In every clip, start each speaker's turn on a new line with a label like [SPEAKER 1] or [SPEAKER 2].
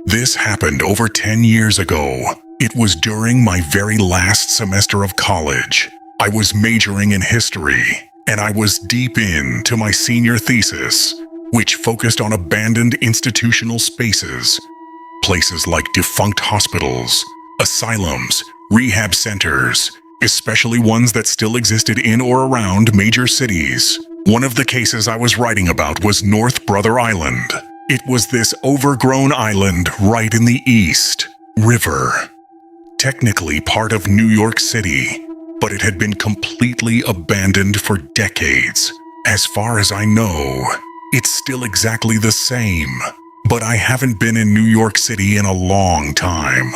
[SPEAKER 1] This happened over 10 years ago. It was during my very last semester of college. I was majoring in history, and I was deep into my senior thesis, which focused on abandoned institutional spaces. Places like defunct hospitals, asylums, rehab centers, especially ones that still existed in or around major cities. One of the cases I was writing about was North Brother Island. It was this overgrown island right in the East River. Technically part of New York City, but it had been completely abandoned for decades. As far as I know, it's still exactly the same, but I haven't been in New York City in a long time,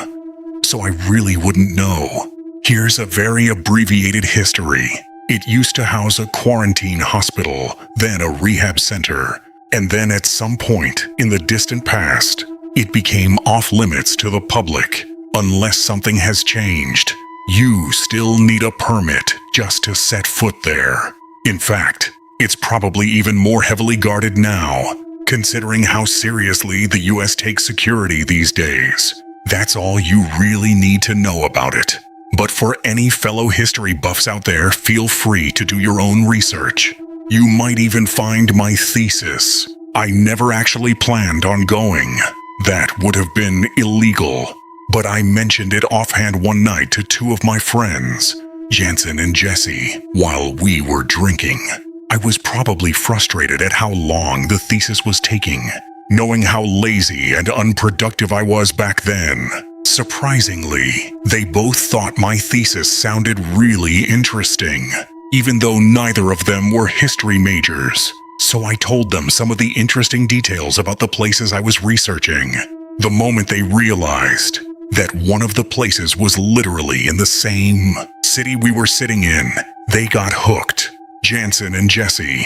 [SPEAKER 1] so I really wouldn't know. Here's a very abbreviated history. It used to house a quarantine hospital, then a rehab center, and then at some point in the distant past, it became off-limits to the public. Unless something has changed, you still need a permit just to set foot there. In fact, it's probably even more heavily guarded now, considering how seriously the US takes security these days. That's all you really need to know about it. But for any fellow history buffs out there, feel free to do your own research. You might even find my thesis. I never actually planned on going. That would have been illegal. But I mentioned it offhand one night to two of my friends, Jansen and Jesse, while we were drinking. I was probably frustrated at how long the thesis was taking, knowing how lazy and unproductive I was back then. Surprisingly, they both thought my thesis sounded really interesting, even though neither of them were history majors. So I told them some of the interesting details about the places I was researching. The moment they realized that one of the places was literally in the same city we were sitting in, they got hooked. Jansen and Jesse,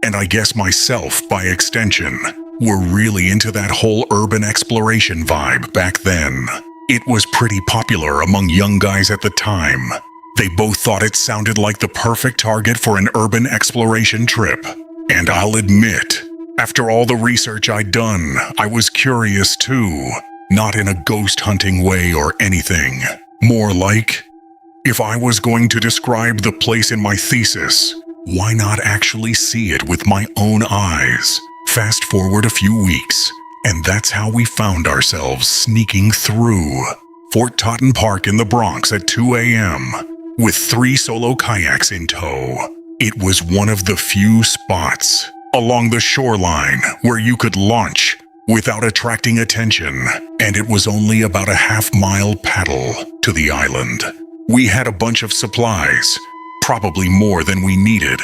[SPEAKER 1] and I guess myself by extension, were really into that whole urban exploration vibe back then. It was pretty popular among young guys at the time. They both thought it sounded like the perfect target for an urban exploration trip. And I'll admit, after all the research I'd done, I was curious too. Not in a ghost hunting way or anything. More like, if I was going to describe the place in my thesis, why not actually see it with my own eyes? Fast forward a few weeks, and that's how we found ourselves sneaking through Fort Totten Park in the Bronx at 2 a.m. with 3 solo kayaks in tow. It was one of the few spots along the shoreline where you could launch without attracting attention, and it was only about a half-mile paddle to the island. We had a bunch of supplies, probably more than we needed,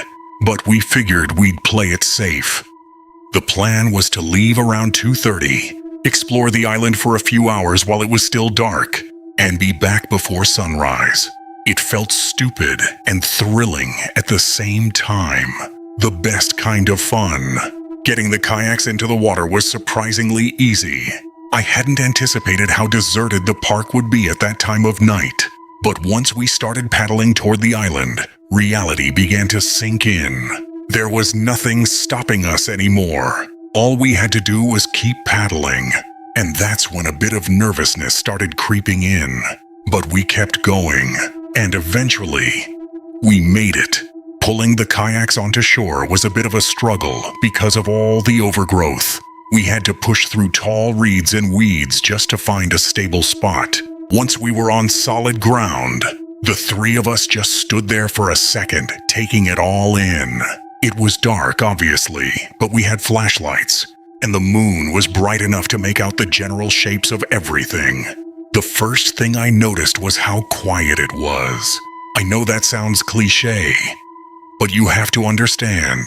[SPEAKER 1] but we figured we'd play it safe. The plan was to leave around 2:30, explore the island for a few hours while it was still dark, and be back before sunrise. It felt stupid and thrilling at the same time. The best kind of fun. Getting the kayaks into the water was surprisingly easy. I hadn't anticipated how deserted the park would be at that time of night. But once we started paddling toward the island, reality began to sink in. There was nothing stopping us anymore. All we had to do was keep paddling. And that's when a bit of nervousness started creeping in. But we kept going. And eventually, we made it. Pulling the kayaks onto shore was a bit of a struggle because of all the overgrowth. We had to push through tall reeds and weeds just to find a stable spot. Once we were on solid ground, the 3 of us just stood there for a second, taking it all in. It was dark, obviously, but we had flashlights, and the moon was bright enough to make out the general shapes of everything. The first thing I noticed was how quiet it was. I know that sounds cliché, but you have to understand,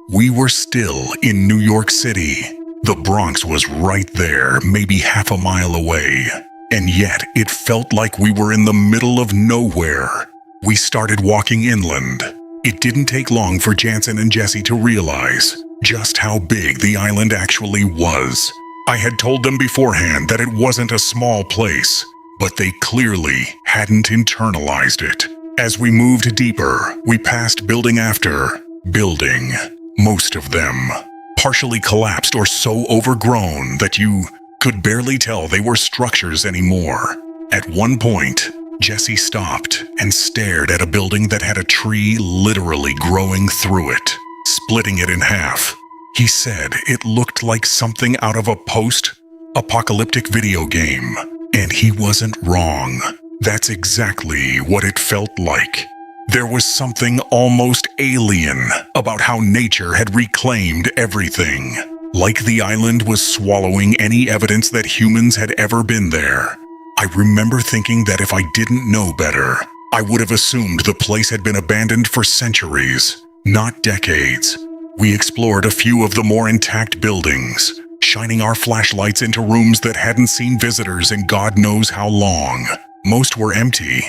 [SPEAKER 1] we were still in New York City. The Bronx was right there, maybe half a mile away. And yet, it felt like we were in the middle of nowhere. We started walking inland. It didn't take long for Jansen and Jesse to realize just how big the island actually was. I had told them beforehand that it wasn't a small place, but they clearly hadn't internalized it. As we moved deeper, we passed building after building. Most of them partially collapsed or so overgrown that you Could barely tell they were structures anymore. At one point, Jesse stopped and stared at a building that had a tree literally growing through it, splitting it in half. He said it looked like something out of a post-apocalyptic video game, and he wasn't wrong. That's exactly what it felt like. There was something almost alien about how nature had reclaimed everything. Like the island was swallowing any evidence that humans had ever been there. I remember thinking that if I didn't know better, I would have assumed the place had been abandoned for centuries, not decades. We explored a few of the more intact buildings, shining our flashlights into rooms that hadn't seen visitors in God knows how long. Most were empty,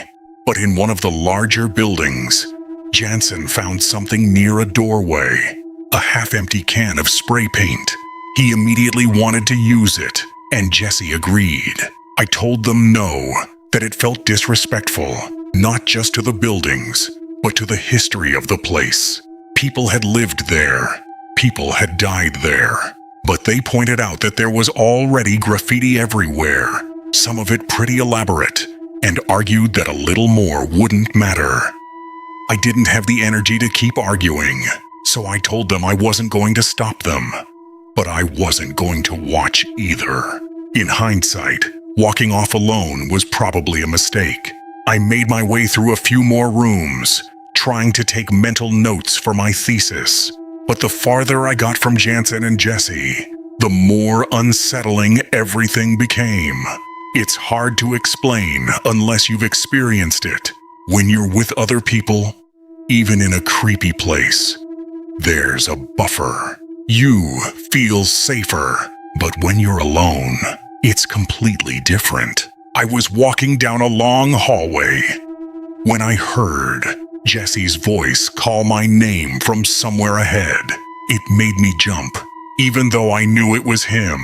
[SPEAKER 1] but in one of the larger buildings, Jansen found something near a doorway, a half-empty can of spray paint. He immediately wanted to use it, and Jesse agreed. I told them no, that it felt disrespectful, not just to the buildings, but to the history of the place. People had lived there. People had died there. But they pointed out that there was already graffiti everywhere, some of it pretty elaborate, and argued that a little more wouldn't matter. I didn't have the energy to keep arguing, so I told them I wasn't going to stop them. But I wasn't going to watch either. In hindsight, walking off alone was probably a mistake. I made my way through a few more rooms, trying to take mental notes for my thesis. But the farther I got from Jansen and Jesse, the more unsettling everything became. It's hard to explain unless you've experienced it. When you're with other people, even in a creepy place, there's a buffer. You feel safer, but when you're alone, it's completely different. I was walking down a long hallway when I heard Jesse's voice call my name from somewhere ahead. It made me jump. Even though I knew it was him,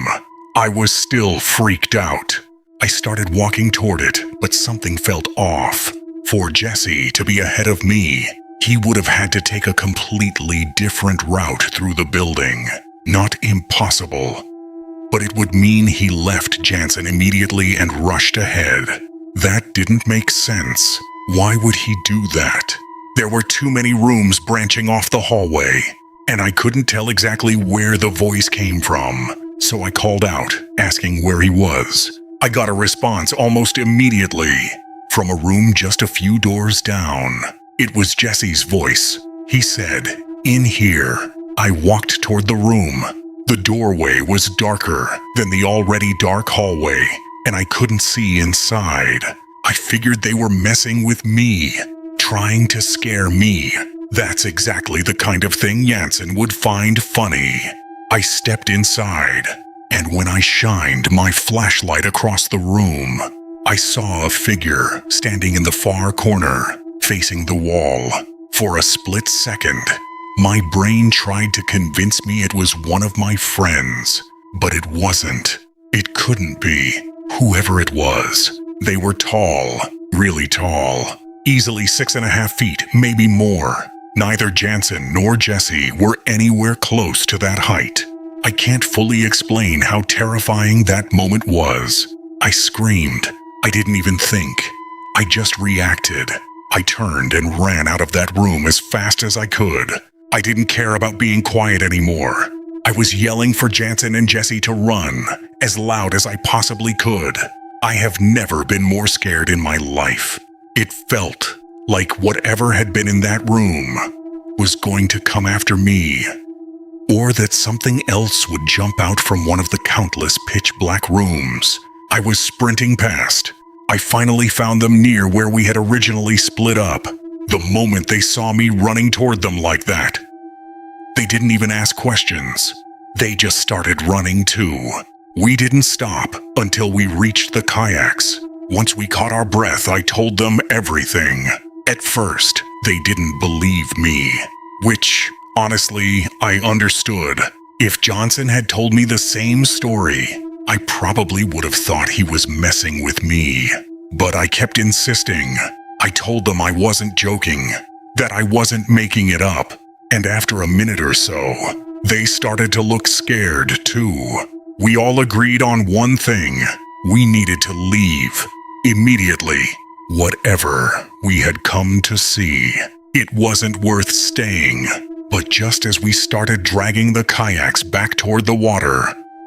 [SPEAKER 1] I was still freaked out. I started walking toward it, but something felt off. For Jesse to be ahead of me, he would have had to take a completely different route through the building. Not impossible, but it would mean he left Jansen immediately and rushed ahead. That didn't make sense. Why would he do that? There were too many rooms branching off the hallway, and I couldn't tell exactly where the voice came from, so I called out, asking where he was. I got a response almost immediately, from a room just a few doors down. It was Jesse's voice. He said, "In here." I walked toward the room. The doorway was darker than the already dark hallway, and I couldn't see inside. I figured they were messing with me, trying to scare me. That's exactly the kind of thing Jansen would find funny. I stepped inside, and when I shined my flashlight across the room, I saw a figure standing in the far corner, facing the wall. For a split second, my brain tried to convince me it was one of my friends, but it wasn't. It couldn't be. Whoever it was, they were tall, really tall, easily 6.5 feet, maybe more. Neither Jansen nor Jesse were anywhere close to that height. I can't fully explain how terrifying that moment was. I screamed. I didn't even think. I just reacted. I turned and ran out of that room as fast as I could. I didn't care about being quiet anymore. I was yelling for Jansen and Jesse to run, as loud as I possibly could. I have never been more scared in my life. It felt like whatever had been in that room was going to come after me, or that something else would jump out from one of the countless pitch-black rooms I was sprinting past. I finally found them near where we had originally split up. The moment they saw me running toward them like that, they didn't even ask questions. They just started running too. We didn't stop until we reached the kayaks. Once we caught our breath, I told them everything. At first, they didn't believe me, which, honestly, I understood. If Johnson had told me the same story, I probably would have thought he was messing with me. But I kept insisting. I told them I wasn't joking, that I wasn't making it up. And after a minute or so, they started to look scared too. We all agreed on one thing. We needed to leave. Immediately. Whatever we had come to see. It wasn't worth staying. But just as we started dragging the kayaks back toward the water,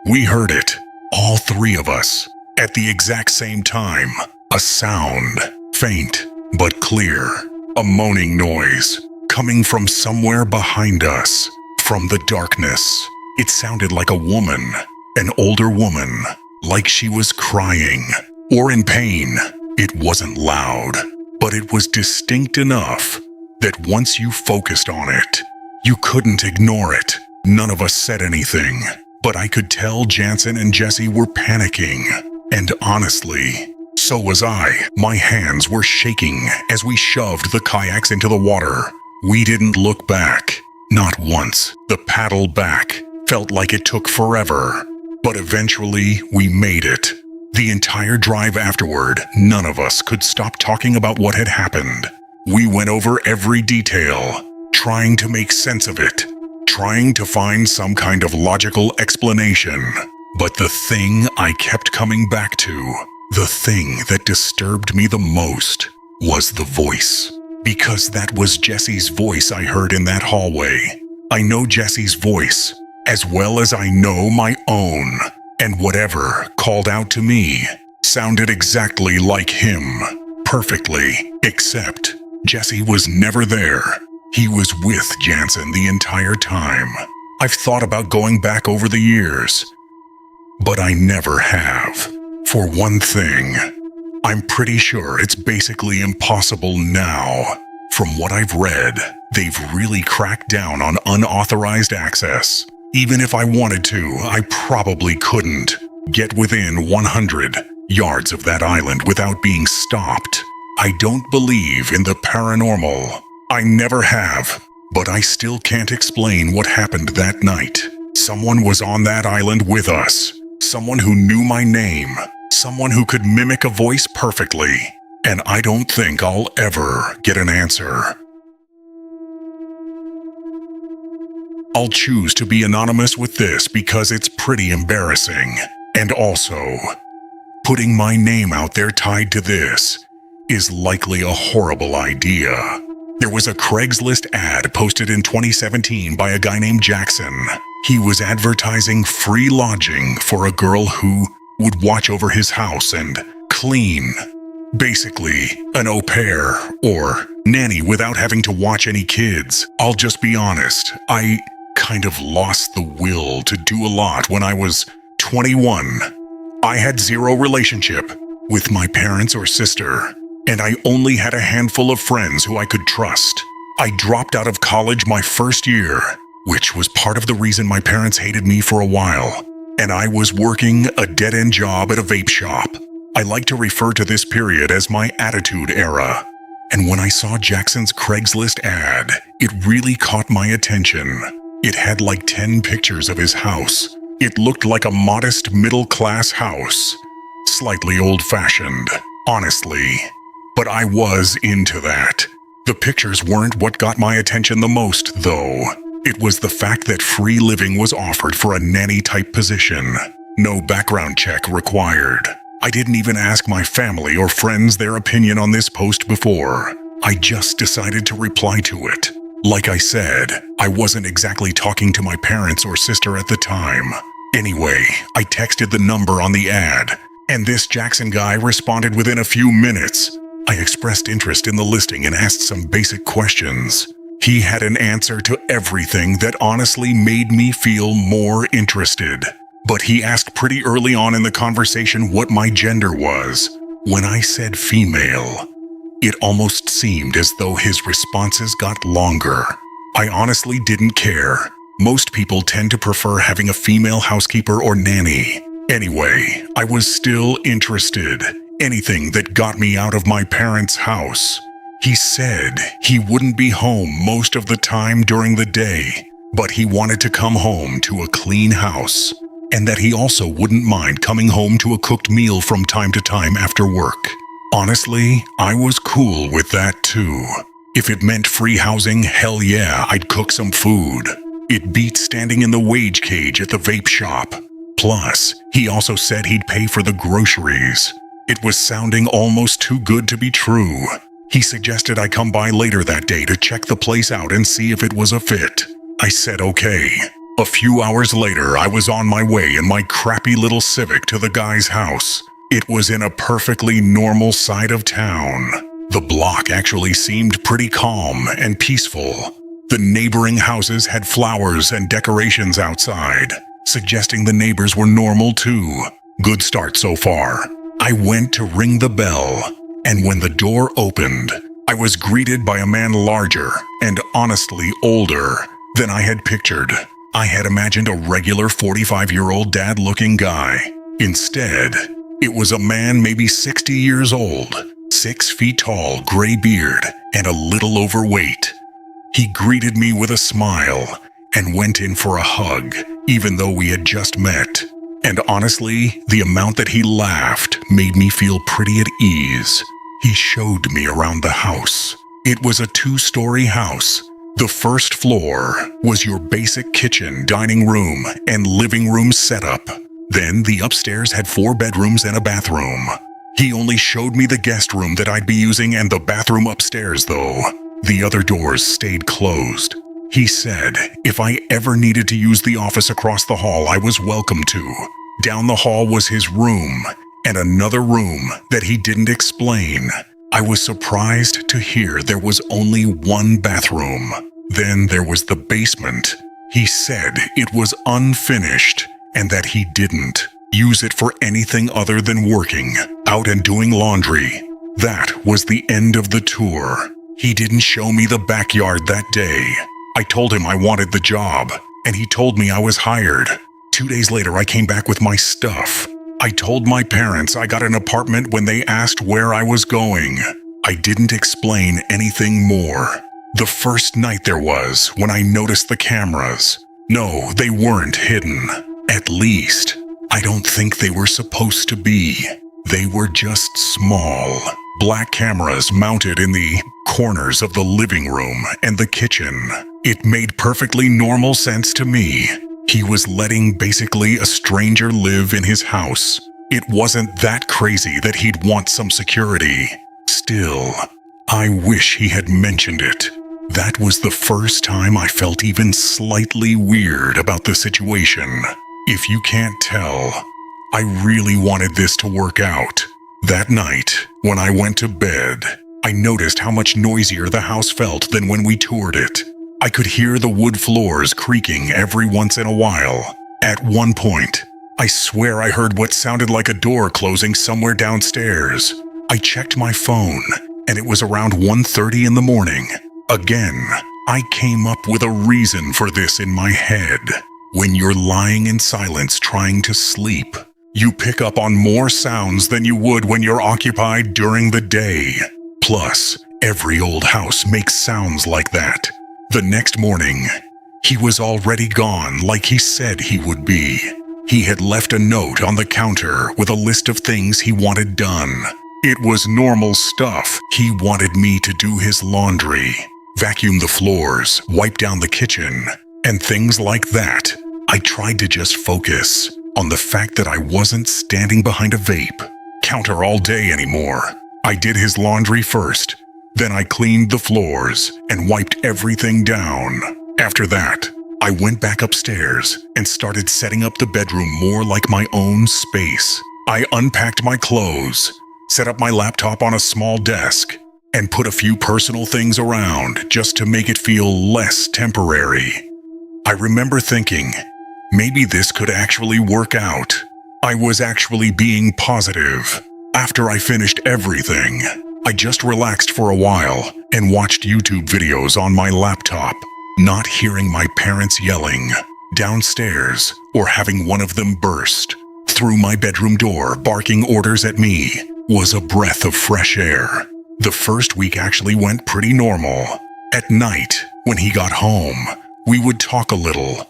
[SPEAKER 1] we heard it. All three of us. At the exact same time. A sound. Faint, but clear. A moaning noise. Coming from somewhere behind us. From the darkness. It sounded like a woman. An older woman. Like she was crying. Or in pain. It wasn't loud. But it was distinct enough that once you focused on it, you couldn't ignore it. None of us said anything. But I could tell Jansen and Jesse were panicking. And honestly, so was I. My hands were shaking as we shoved the kayaks into the water. We didn't look back. Not once. The paddle back felt like it took forever. But eventually, we made it. The entire drive afterward, none of us could stop talking about what had happened. We went over every detail, trying to make sense of it, trying to find some kind of logical explanation. But the thing I kept coming back to, the thing that disturbed me the most, was the voice. Because that was Jesse's voice I heard in that hallway. I know Jesse's voice, as well as I know my own. And whatever called out to me sounded exactly like him. Perfectly. Except Jesse was never there. He was with Jansen the entire time. I've thought about going back over the years, but I never have. For one thing, I'm pretty sure it's basically impossible now. From what I've read, they've really cracked down on unauthorized access. Even if I wanted to, I probably couldn't get within 100 yards of that island without being stopped. I don't believe in the paranormal. I never have, but I still can't explain what happened that night. Someone was on that island with us. Someone who knew my name. Someone who could mimic a voice perfectly. And I don't think I'll ever get an answer. I'll choose to be anonymous with this because it's pretty embarrassing. And also, putting my name out there tied to this is likely a horrible idea. There was a Craigslist ad posted in 2017 by a guy named Jackson. He was advertising free lodging for a girl who would watch over his house and clean. Basically, an au pair or nanny without having to watch any kids. I'll just be honest, I kind of lost the will to do a lot when I was 21. I had zero relationship with my parents or sister, and I only had a handful of friends who I could trust. I dropped out of college my first year, which was part of the reason my parents hated me for a while, and I was working a dead-end job at a vape shop. I like to refer to this period as my attitude era. And when I saw Jackson's Craigslist ad, it really caught my attention. It had like 10 pictures of his house. It looked like a modest middle-class house. Slightly old-fashioned, honestly. But I was into that. The pictures weren't what got my attention the most, though. It was the fact that free living was offered for a nanny-type position. No background check required. I didn't even ask my family or friends their opinion on this post before. I just decided to reply to it. Like I said, I wasn't exactly talking to my parents or sister at the time. Anyway, I texted the number on the ad, and this Jackson guy responded within a few minutes. I expressed interest in the listing and asked some basic questions. He had an answer to everything that honestly made me feel more interested. But he asked pretty early on in the conversation what my gender was. When I said female, it almost seemed as though his responses got longer. I honestly didn't care. Most people tend to prefer having a female housekeeper or nanny. Anyway, I was still interested. Anything that got me out of my parents' house. He said he wouldn't be home most of the time during the day, but he wanted to come home to a clean house, and that he also wouldn't mind coming home to a cooked meal from time to time after work. Honestly, I was cool with that too. If it meant free housing, hell yeah, I'd cook some food. It beat standing in the wage cage at the vape shop. Plus, he also said he'd pay for the groceries. It was sounding almost too good to be true. He suggested I come by later that day to check the place out and see if it was a fit. I said okay. A few hours later, I was on my way in my crappy little Civic to the guy's house. It was in a perfectly normal side of town. The block actually seemed pretty calm and peaceful. The neighboring houses had flowers and decorations outside, suggesting the neighbors were normal too. Good start so far. I went to ring the bell, and when the door opened, I was greeted by a man larger and honestly older than I had pictured. I had imagined a regular 45-year-old dad-looking guy. Instead, it was a man maybe 60 years old, 6 feet tall, gray beard, and a little overweight. He greeted me with a smile and went in for a hug, even though we had just met. And honestly, the amount that he laughed made me feel pretty at ease. He showed me around the house. It was a 2-story house. The first floor was your basic kitchen, dining room, and living room setup. Then the upstairs had 4 bedrooms and a bathroom. He only showed me the guest room that I'd be using and the bathroom upstairs though. The other doors stayed closed. He said if I ever needed to use the office across the hall, I was welcome to. Down the hall was his room, and another room that he didn't explain. I was surprised to hear there was only 1 bathroom. Then there was the basement. He said it was unfinished and that he didn't use it for anything other than working out and doing laundry. That was the end of the tour. He didn't show me the backyard that day. I told him I wanted the job, and he told me I was hired. 2 days later, I came back with my stuff. I told my parents I got an apartment when they asked where I was going. I didn't explain anything more. The first night there was when I noticed the cameras. No, they weren't hidden. At least, I don't think they were supposed to be. They were just small, black cameras mounted in the corners of the living room and the kitchen. It made perfectly normal sense to me. He was letting basically a stranger live in his house. It wasn't that crazy that he'd want some security. Still, I wish he had mentioned it. That was the first time I felt even slightly weird about the situation. If you can't tell, I really wanted this to work out. That night, when I went to bed, I noticed how much noisier the house felt than when we toured it. I could hear the wood floors creaking every once in a while. At one point, I swear I heard what sounded like a door closing somewhere downstairs. I checked my phone, and it was around 1:30 in the morning. Again, I came up with a reason for this in my head. When you're lying in silence trying to sleep, you pick up on more sounds than you would when you're occupied during the day. Plus, every old house makes sounds like that. The next morning, he was already gone like he said he would be. He had left a note on the counter with a list of things he wanted done. It was normal stuff. He wanted me to do his laundry, vacuum the floors, wipe down the kitchen, and things like that. I tried to just focus on the fact that I wasn't standing behind a vape counter all day anymore. I did his laundry first, then I cleaned the floors and wiped everything down. After that, I went back upstairs and started setting up the bedroom more like my own space. I unpacked my clothes, set up my laptop on a small desk, and put a few personal things around just to make it feel less temporary. I remember thinking, maybe this could actually work out. I was actually being positive. After I finished everything, I just relaxed for a while and watched YouTube videos on my laptop, not hearing my parents yelling downstairs or having one of them burst through my bedroom door barking orders at me was a breath of fresh air. The first week actually went pretty normal. At night, when he got home, we would talk a little.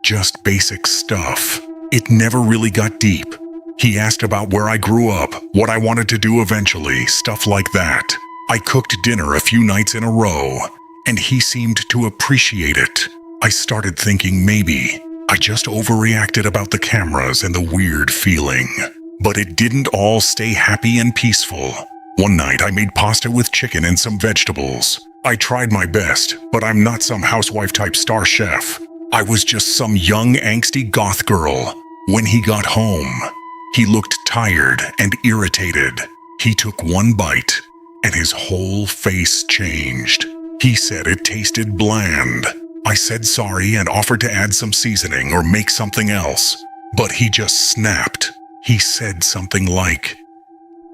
[SPEAKER 1] Just basic stuff. It never really got deep. He asked about where I grew up, what I wanted to do eventually, stuff like that. I cooked dinner a few nights in a row, and he seemed to appreciate it. I started thinking maybe I just overreacted about the cameras and the weird feeling. But it didn't all stay happy and peaceful. One night I made pasta with chicken and some vegetables. I tried my best, but I'm not some housewife-type star chef. I was just some young, angsty goth girl. When he got home, he looked tired and irritated. He took one bite, and his whole face changed. He said it tasted bland. I said sorry and offered to add some seasoning or make something else, but he just snapped. He said something like,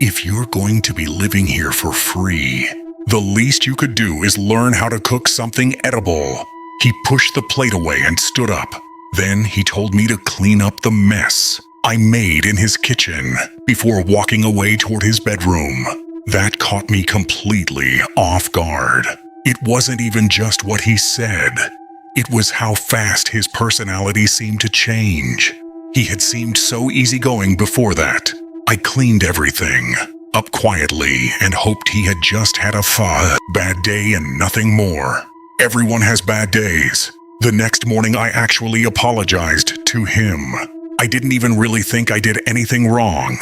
[SPEAKER 1] "If you're going to be living here for free, the least you could do is learn how to cook something edible." He pushed the plate away and stood up. Then he told me to clean up the mess I made in his kitchen before walking away toward his bedroom. That caught me completely off guard. It wasn't even just what he said. It was how fast his personality seemed to change. He had seemed so easygoing before that. I cleaned everything up quietly and hoped he had just had a bad day and nothing more. Everyone has bad days. The next morning I actually apologized to him. I didn't even really think I did anything wrong,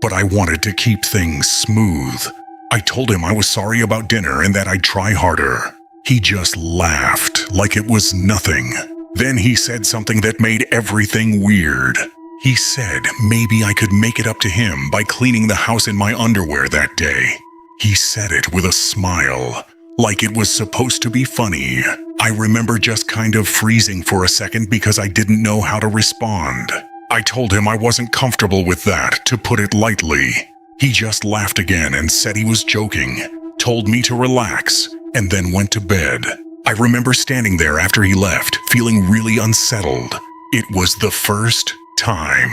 [SPEAKER 1] but I wanted to keep things smooth. I told him I was sorry about dinner and that I'd try harder. He just laughed like it was nothing. Then he said something that made everything weird. He said maybe I could make it up to him by cleaning the house in my underwear that day. He said it with a smile, like it was supposed to be funny. I remember just kind of freezing for a second because I didn't know how to respond. I told him I wasn't comfortable with that, to put it lightly. He just laughed again and said he was joking, told me to relax, and then went to bed. I remember standing there after he left, feeling really unsettled. It was the first time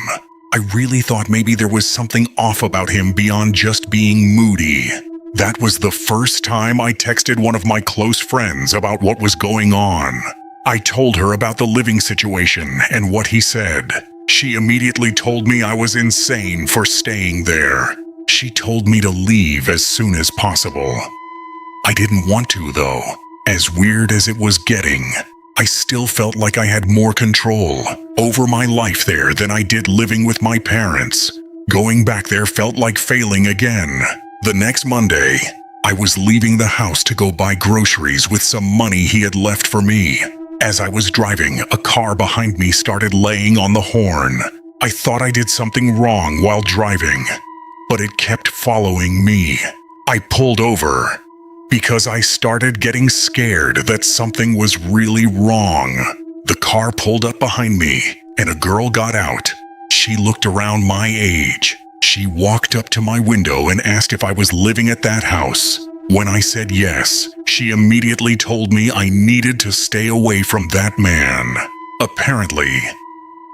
[SPEAKER 1] I really thought maybe there was something off about him beyond just being moody. That was the first time I texted one of my close friends about what was going on. I told her about the living situation and what he said. She immediately told me I was insane for staying there. She told me to leave as soon as possible. I didn't want to, though. As weird as it was getting, I still felt like I had more control over my life there than I did living with my parents. Going back there felt like failing again. The next Monday, I was leaving the house to go buy groceries with some money he had left for me. As I was driving, a car behind me started laying on the horn. I thought I did something wrong while driving, but it kept following me. I pulled over because I started getting scared that something was really wrong. The car pulled up behind me, and a girl got out. She looked around my age. She walked up to my window and asked if I was living at that house. When I said yes, she immediately told me I needed to stay away from that man. Apparently,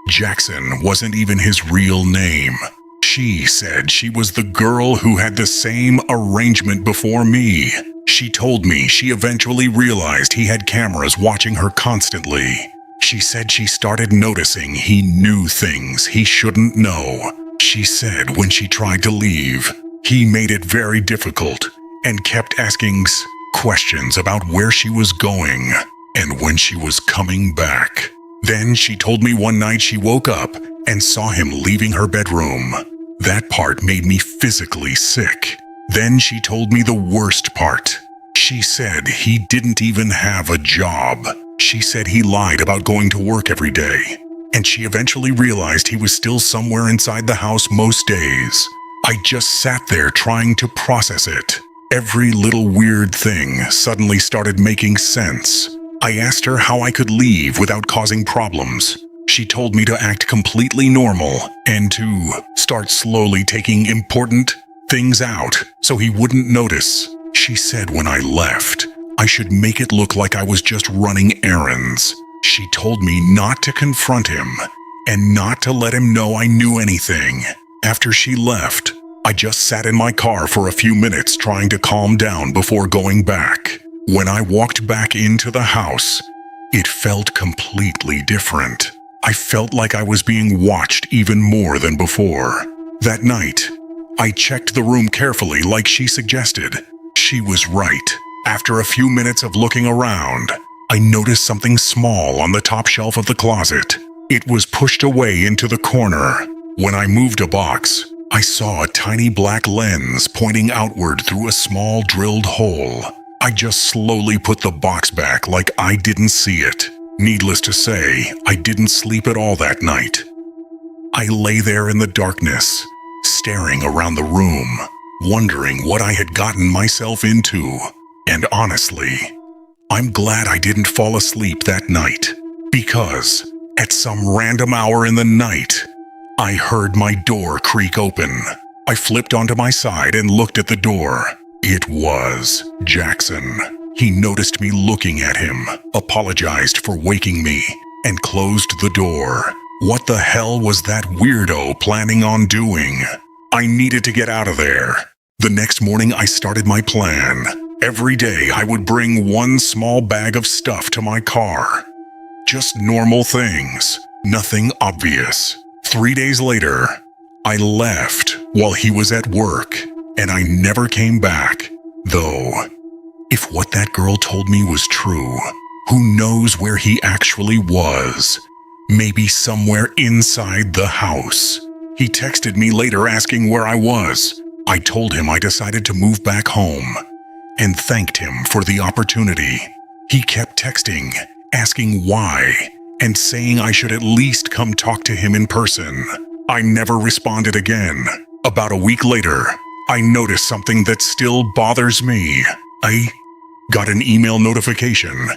[SPEAKER 1] Jackson wasn't even his real name. She said she was the girl who had the same arrangement before me. She told me she eventually realized he had cameras watching her constantly. She said she started noticing he knew things he shouldn't know. She said when she tried to leave, he made it very difficult and kept asking questions about where she was going and when she was coming back. Then she told me one night she woke up and saw him leaving her bedroom. That part made me physically sick. Then she told me the worst part. She said he didn't even have a job. She said he lied about going to work every day. And she eventually realized he was still somewhere inside the house most days. I just sat there trying to process it. Every little weird thing suddenly started making sense. I asked her how I could leave without causing problems. She told me to act completely normal and to start slowly taking important things out so he wouldn't notice. She said when I left, I should make it look like I was just running errands. She told me not to confront him and not to let him know I knew anything. After she left, I just sat in my car for a few minutes trying to calm down before going back. When I walked back into the house, it felt completely different. I felt like I was being watched even more than before. That night, I checked the room carefully like she suggested. She was right. After a few minutes of looking around, I noticed something small on the top shelf of the closet. It was pushed away into the corner. When I moved a box, I saw a tiny black lens pointing outward through a small drilled hole. I just slowly put the box back like I didn't see it. Needless to say, I didn't sleep at all that night. I lay there in the darkness, staring around the room, wondering what I had gotten myself into. And honestly, I'm glad I didn't fall asleep that night, because at some random hour in the night, I heard my door creak open. I flipped onto my side and looked at the door. It was Jackson. He noticed me looking at him, apologized for waking me, and closed the door. What the hell was that weirdo planning on doing? I needed to get out of there. The next morning I started my plan. Every day I would bring one small bag of stuff to my car. Just normal things, nothing obvious. 3 days later, I left while he was at work, and I never came back. Though, if what that girl told me was true, who knows where he actually was? Maybe somewhere inside the house. He texted me later asking where I was. I told him I decided to move back home, and thanked him for the opportunity. He kept texting, asking why, and saying I should at least come talk to him in person. I never responded again. About a week later, I noticed something that still bothers me. I got an email notification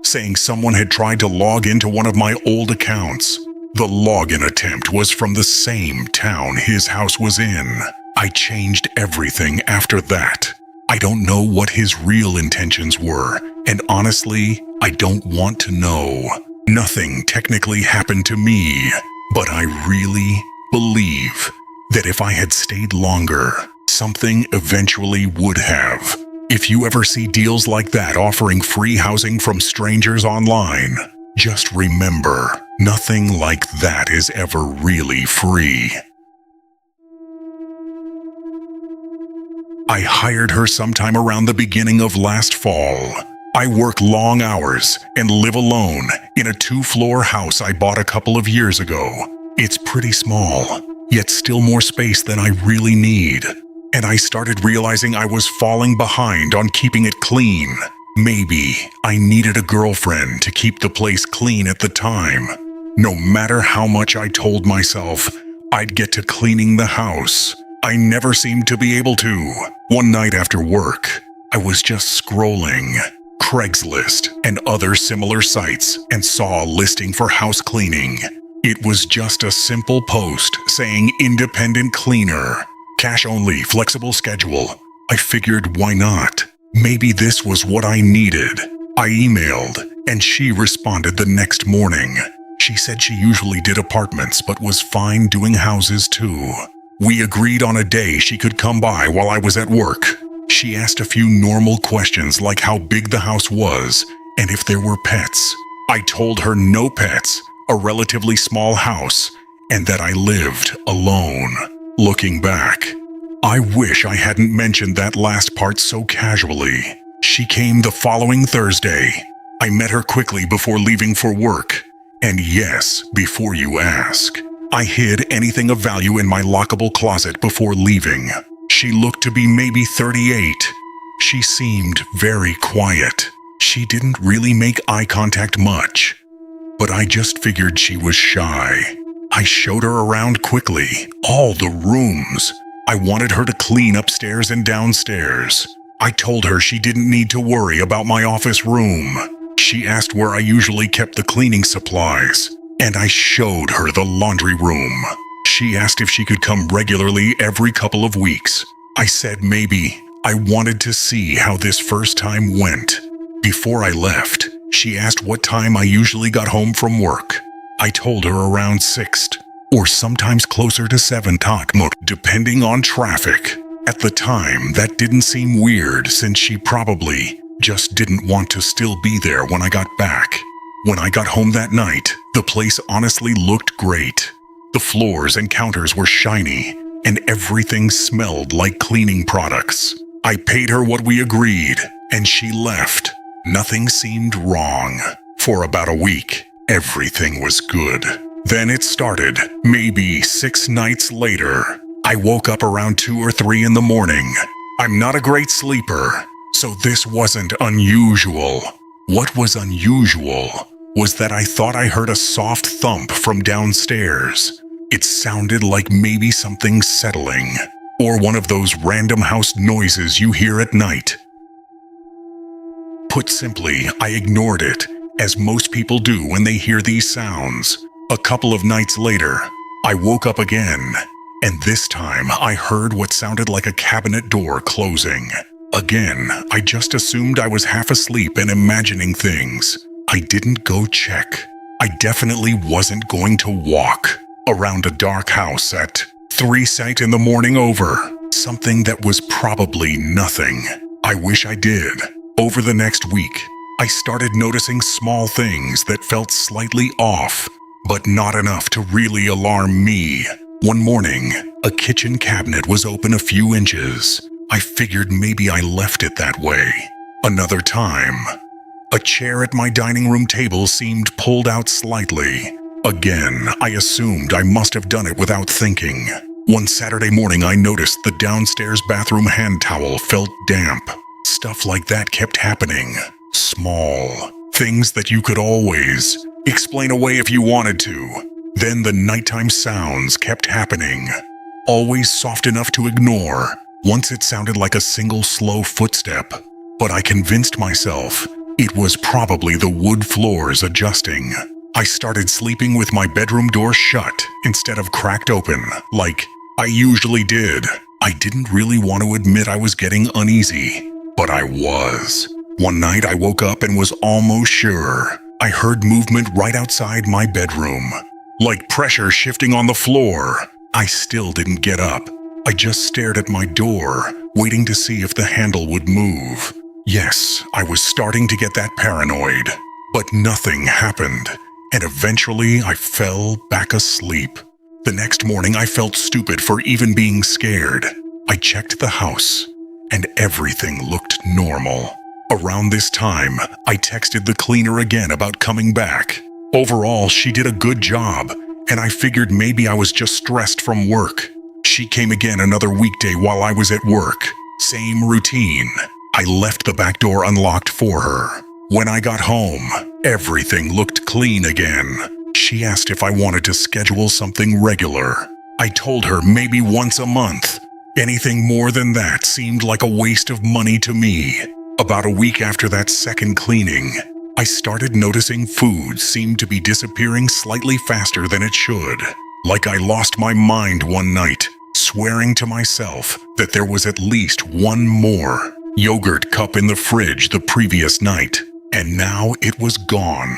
[SPEAKER 1] saying someone had tried to log into one of my old accounts. The login attempt was from the same town his house was in. I changed everything after that. I don't know what his real intentions were, and honestly, I don't want to know. Nothing technically happened to me, but I really believe that if I had stayed longer, something eventually would have. If you ever see deals like that offering free housing from strangers online, just remember, nothing like that is ever really free. I hired her sometime around the beginning of last fall. I work long hours and live alone in a 2-floor house I bought a couple of years ago. It's pretty small, yet still more space than I really need. And I started realizing I was falling behind on keeping it clean. Maybe I needed a girlfriend to keep the place clean at the time. No matter how much I told myself I'd get to cleaning the house, I never seemed to be able to. One night after work, I was just scrolling Craigslist and other similar sites and saw a listing for house cleaning. It was just a simple post saying independent cleaner, cash only, flexible schedule. I figured, why not? Maybe this was what I needed. I emailed, and she responded the next morning. She said she usually did apartments but was fine doing houses too. We agreed on a day she could come by while I was at work. She asked a few normal questions like how big the house was and if there were pets. I told her no pets, a relatively small house, and that I lived alone. Looking back, I wish I hadn't mentioned that last part so casually. She came the following Thursday. I met her quickly before leaving for work. And yes, before you ask, I hid anything of value in my lockable closet before leaving. She looked to be maybe 38. She seemed very quiet. She didn't really make eye contact much, but I just figured she was shy. I showed her around quickly, all the rooms. I wanted her to clean upstairs and downstairs. I told her she didn't need to worry about my office room. She asked where I usually kept the cleaning supplies, and I showed her the laundry room. She asked if she could come regularly every couple of weeks. I said maybe. I wanted to see how this first time went. Before I left, she asked what time I usually got home from work. I told her around 6, or sometimes closer to 7 depending on traffic. At the time, that didn't seem weird since she probably just didn't want to still be there when I got back. When I got home that night, the place honestly looked great. The floors and counters were shiny, and everything smelled like cleaning products. I paid her what we agreed, and she left. Nothing seemed wrong. For about a week, everything was good. Then it started, maybe 6 nights later. I woke up around 2 or 3 in the morning. I'm not a great sleeper, so this wasn't unusual. What was unusual was that I thought I heard a soft thump from downstairs. It sounded like maybe something settling, or one of those random house noises you hear at night. Put simply, I ignored it, as most people do when they hear these sounds. A couple of nights later, I woke up again, and this time I heard what sounded like a cabinet door closing. Again, I just assumed I was half asleep and imagining things. I didn't go check. I definitely wasn't going to walk around a dark house at 3 in the morning over something that was probably nothing. I wish I did. Over the next week, I started noticing small things that felt slightly off, but not enough to really alarm me. One morning, a kitchen cabinet was open a few inches. I figured maybe I left it that way. Another time, a chair at my dining room table seemed pulled out slightly. Again, I assumed I must have done it without thinking. One Saturday morning, I noticed the downstairs bathroom hand towel felt damp. Stuff like that kept happening. Small things that you could always explain away if you wanted to. Then the nighttime sounds kept happening, always soft enough to ignore. Once it sounded like a single slow footstep, but I convinced myself it was probably the wood floors adjusting. I started sleeping with my bedroom door shut instead of cracked open, like I usually did. I didn't really want to admit I was getting uneasy, but I was. One night I woke up and was almost sure I heard movement right outside my bedroom, like pressure shifting on the floor. I still didn't get up. I just stared at my door, waiting to see if the handle would move. Yes, I was starting to get that paranoid, but nothing happened, and eventually I fell back asleep. The next morning I felt stupid for even being scared. I checked the house, and everything looked normal. Around this time, I texted the cleaner again about coming back. Overall, she did a good job, and I figured maybe I was just stressed from work. She came again another weekday while I was at work. Same routine. I left the back door unlocked for her. When I got home, everything looked clean again. She asked if I wanted to schedule something regular. I told her maybe once a month. Anything more than that seemed like a waste of money to me. About a week after that second cleaning, I started noticing food seemed to be disappearing slightly faster than it should. Like I lost my mind one night, swearing to myself that there was at least one more yogurt cup in the fridge the previous night, and now it was gone.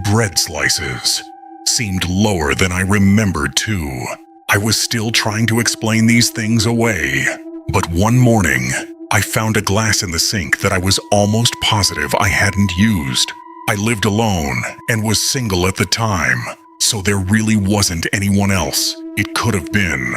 [SPEAKER 1] Bread slices seemed lower than I remembered too. I was still trying to explain these things away, but one morning, I found a glass in the sink that I was almost positive I hadn't used. I lived alone and was single at the time, so there really wasn't anyone else it could have been.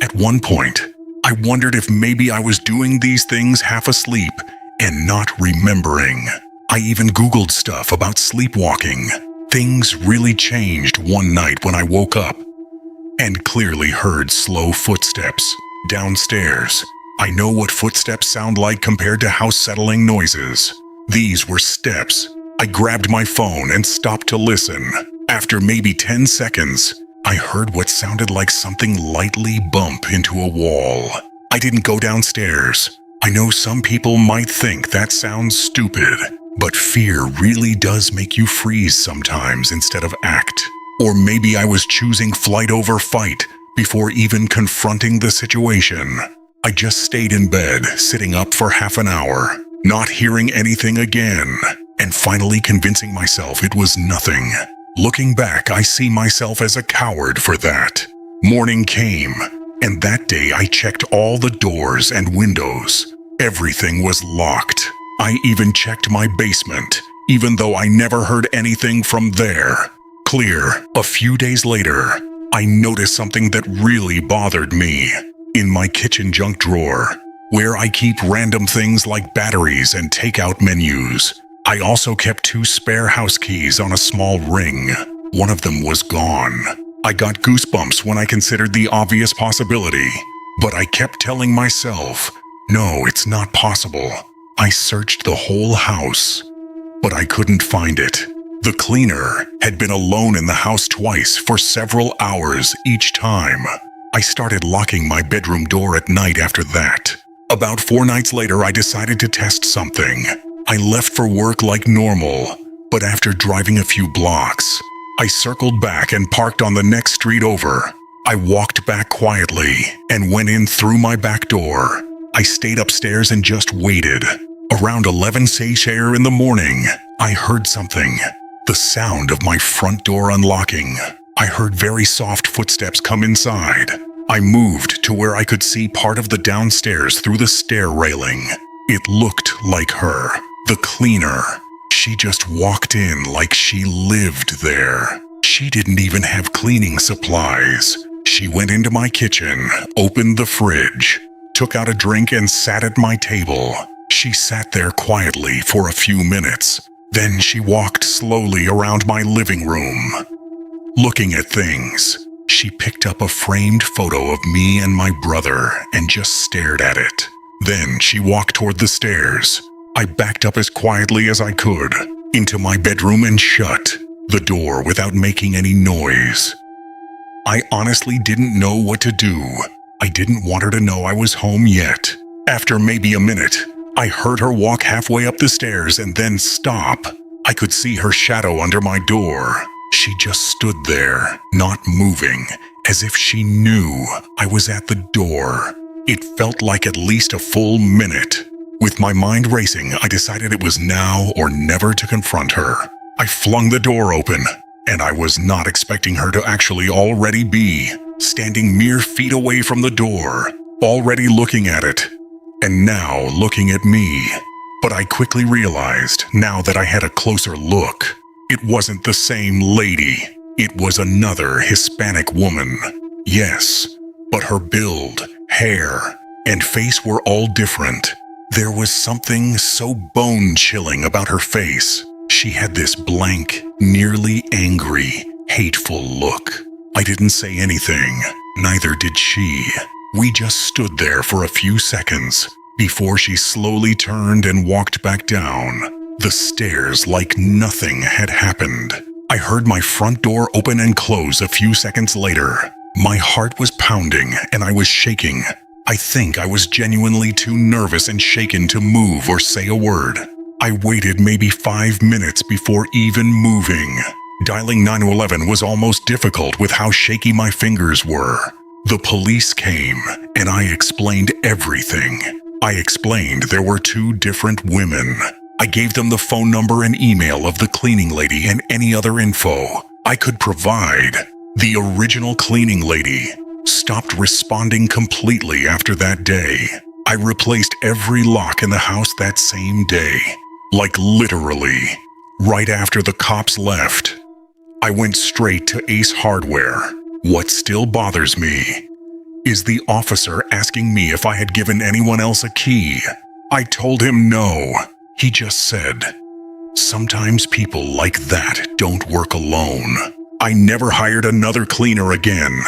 [SPEAKER 1] At one point, I wondered if maybe I was doing these things half asleep and not remembering. I even Googled stuff about sleepwalking. Things really changed one night when I woke up and clearly heard slow footsteps downstairs. I know what footsteps sound like compared to house-settling noises. These were steps. I grabbed my phone and stopped to listen. After maybe 10 seconds, I heard what sounded like something lightly bump into a wall. I didn't go downstairs. I know some people might think that sounds stupid, but fear really does make you freeze sometimes instead of act. Or maybe I was choosing flight over fight before even confronting the situation. I just stayed in bed, sitting up for half an hour, not hearing anything again, and finally convincing myself it was nothing. Looking back, I see myself as a coward for that. Morning came, and that day I checked all the doors and windows. Everything was locked. I even checked my basement, even though I never heard anything from there. Clear. A few days later, I noticed something that really bothered me. In my kitchen junk drawer, where I keep random things like batteries and takeout menus, I also kept 2 spare house keys on a small ring. One of them was gone. I got goosebumps when I considered the obvious possibility, but I kept telling myself, no, it's not possible. I searched the whole house, but I couldn't find it. The cleaner had been alone in the house twice for several hours each time. I started locking my bedroom door at night after that. About 4 nights later, I decided to test something. I left for work like normal, but after driving a few blocks, I circled back and parked on the next street over. I walked back quietly and went in through my back door. I stayed upstairs and just waited. Around 11:00 in the morning, I heard something. The sound of my front door unlocking. I heard very soft footsteps come inside. I moved to where I could see part of the downstairs through the stair railing. It looked like her, the cleaner. She just walked in like she lived there. She didn't even have cleaning supplies. She went into my kitchen, opened the fridge, took out a drink and sat at my table. She sat there quietly for a few minutes. Then she walked slowly around my living room. Looking at things, she picked up a framed photo of me and my brother and just stared at it. Then she walked toward the stairs. I backed up as quietly as I could into my bedroom and shut the door without making any noise. I honestly didn't know what to do. I didn't want her to know I was home yet. After maybe a minute, I heard her walk halfway up the stairs and then stop. I could see her shadow under my door. She just stood there, not moving, as if she knew I was at the door. It felt like at least a full minute. With my mind racing, I decided it was now or never to confront her. I flung the door open, and I was not expecting her to actually already be standing mere feet away from the door, already looking at it, and now looking at me. But I quickly realized, now that I had a closer look, it wasn't the same lady. It was another Hispanic woman. Yes, but her build, hair, and face were all different. There was something so bone-chilling about her face. She had this blank, nearly angry, hateful look. I didn't say anything, neither did she. We just stood there for a few seconds before she slowly turned and walked back down the stairs like nothing had happened. I heard my front door open and close a few seconds later. My heart was pounding and I was shaking. I think I was genuinely too nervous and shaken to move or say a word. I waited maybe 5 minutes before even moving. Dialing 911 was almost difficult with how shaky my fingers were. The police came, and I explained everything. I explained there were 2 different women. I gave them the phone number and email of the cleaning lady and any other info I could provide. The original cleaning lady stopped responding completely after that day. I replaced every lock in the house that same day. Like literally, right after the cops left. I went straight to Ace Hardware. What still bothers me is the officer asking me if I had given anyone else a key. I told him no. He just said, "Sometimes people like that don't work alone." I never hired another cleaner again.